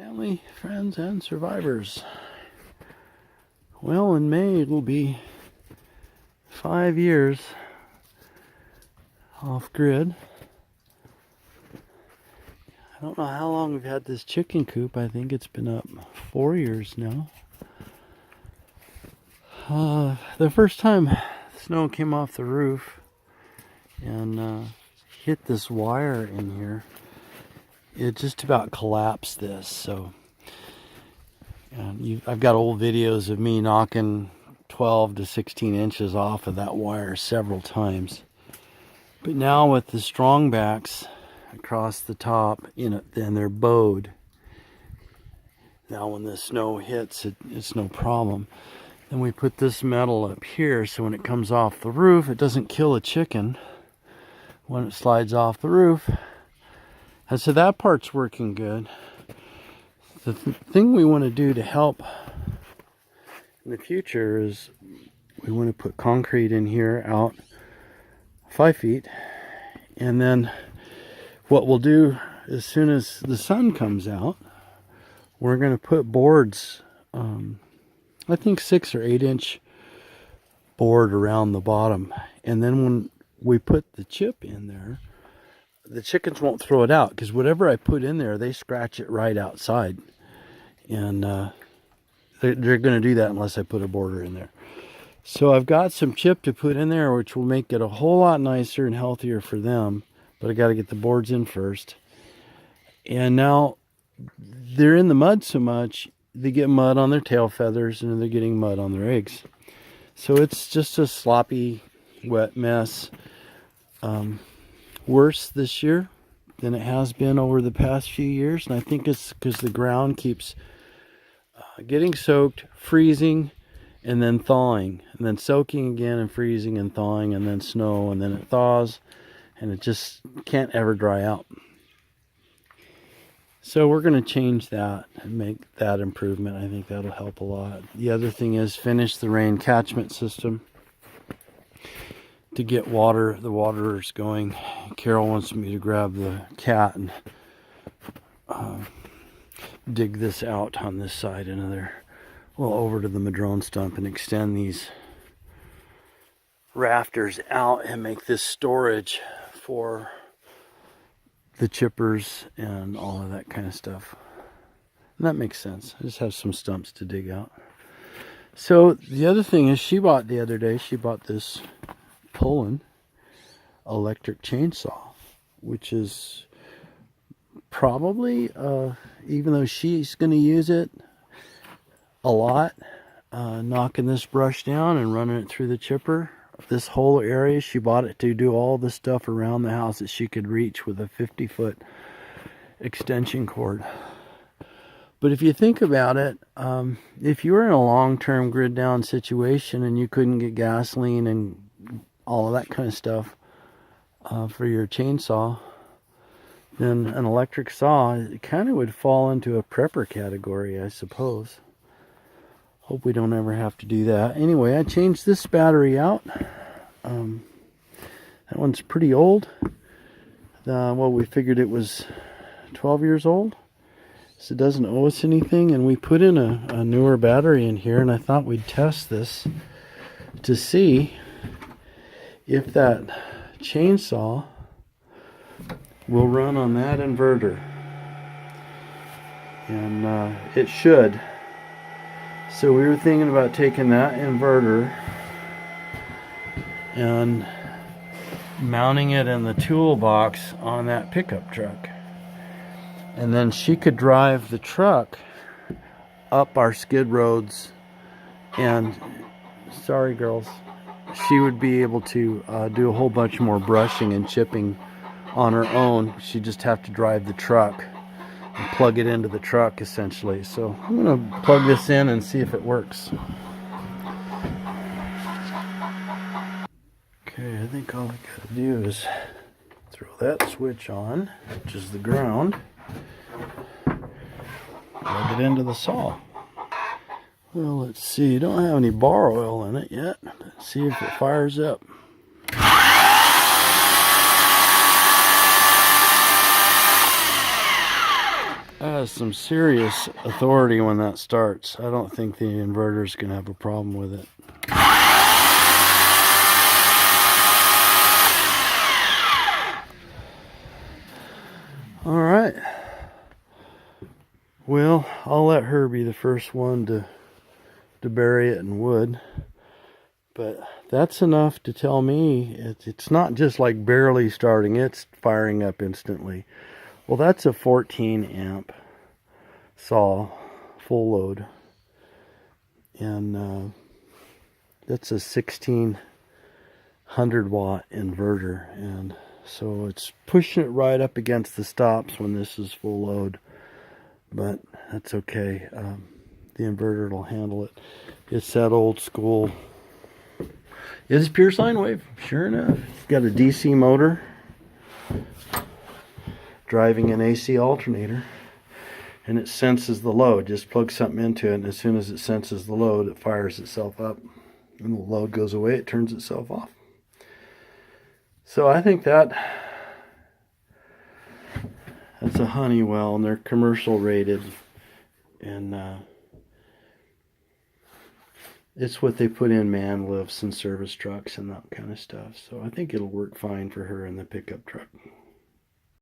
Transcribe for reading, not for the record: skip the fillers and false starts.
Family, friends, and survivors. Well, in May it'll be 5 years off grid. I don't know how long we've had this chicken coop. I think it's been up 4 years now. The first time snow came off the roof and hit this wire in here, it just about collapsed this. So I've got old videos of me knocking 12 to 16 inches off of that wire several times. But now with the strong backs across the top, and they're bowed. Now when the snow hits, it's no problem. Then we put this metal up here so when it comes off the roof, it doesn't kill a chicken when it slides off the roof. And so that part's working good. The thing we want to do to help in the future is we want to put concrete in here out 5 feet. And then what we'll do as soon as the sun comes out, we're going to put boards, I think 6 or 8 inch board around the bottom. And then when we put the chip in there, the chickens won't throw it out because whatever I put in there, they scratch it right outside. And they're going to do that unless I put a border in there. So I've got some chip to put in there, which will make it a whole lot nicer and healthier for them. But I got to get the boards in first. And now they're in the mud so much, they get mud on their tail feathers and they're getting mud on their eggs. So it's just a sloppy, wet mess. Worse this year than it has been over the past few years. And I think it's because the ground keeps getting soaked, freezing, and then thawing. And then soaking again and freezing and thawing and then snow. And then it thaws. And it just can't ever dry out. So we're going to change that and make that improvement. I think that'll help a lot. The other thing is finish the rain catchment system to get the waterers going. Carol wants me to grab the cat and dig this out on this side over to the madrone stump and extend these rafters out and make this storage for the chippers and all of that kind of stuff. And that makes sense. I just have some stumps to dig out. So the other thing is she bought this pulling electric chainsaw, which is probably, even though she's going to use it a lot, knocking this brush down and running it through the chipper. This whole area, she bought it to do all the stuff around the house that she could reach with a 50-foot extension cord. But if you think about it, if you were in a long-term grid down situation and you couldn't get gasoline and all of that kind of stuff for your chainsaw, then an electric saw, it kind of would fall into a prepper category, I suppose. Hope we don't ever have to do that. Anyway, I changed this battery out. That one's pretty old. Well, we figured it was 12 years old. So it doesn't owe us anything. And we put in a newer battery in here. And I thought we'd test this to see if that chainsaw will run on that inverter. And it should. So we were thinking about taking that inverter and mounting it in the toolbox on that pickup truck. And then she could drive the truck up our skid roads, and sorry girls, she would be able to do a whole bunch more brushing and chipping on her own. She'd just have to drive the truck and plug it into the truck essentially. So I'm going to plug this in and see if it works. Okay, I think all I got to do is throw that switch on, which is the ground, plug it into the saw. Well, let's see, don't have any bar oil in it yet. Let's see if it fires up. has some serious authority when that starts. I don't think the inverter's going to have a problem with it. All right. Well, I'll let her be the first one to bury it in wood. But that's enough to tell me it's not just like barely starting, it's firing up instantly. Well, that's a 14 amp saw, full load. And that's a 1600 watt inverter. And so it's pushing it right up against the stops when this is full load. But that's okay. The inverter will handle it. It's that old school. It's pure sine wave, sure enough. It's got a DC motor driving an AC alternator, and it senses the load. Just plug something into it, and as soon as it senses the load, it fires itself up. When the load goes away, it turns itself off. So I think that's a Honeywell, and they're commercial rated, and it's what they put in man lifts and service trucks and that kind of stuff. So I think it'll work fine for her in the pickup truck.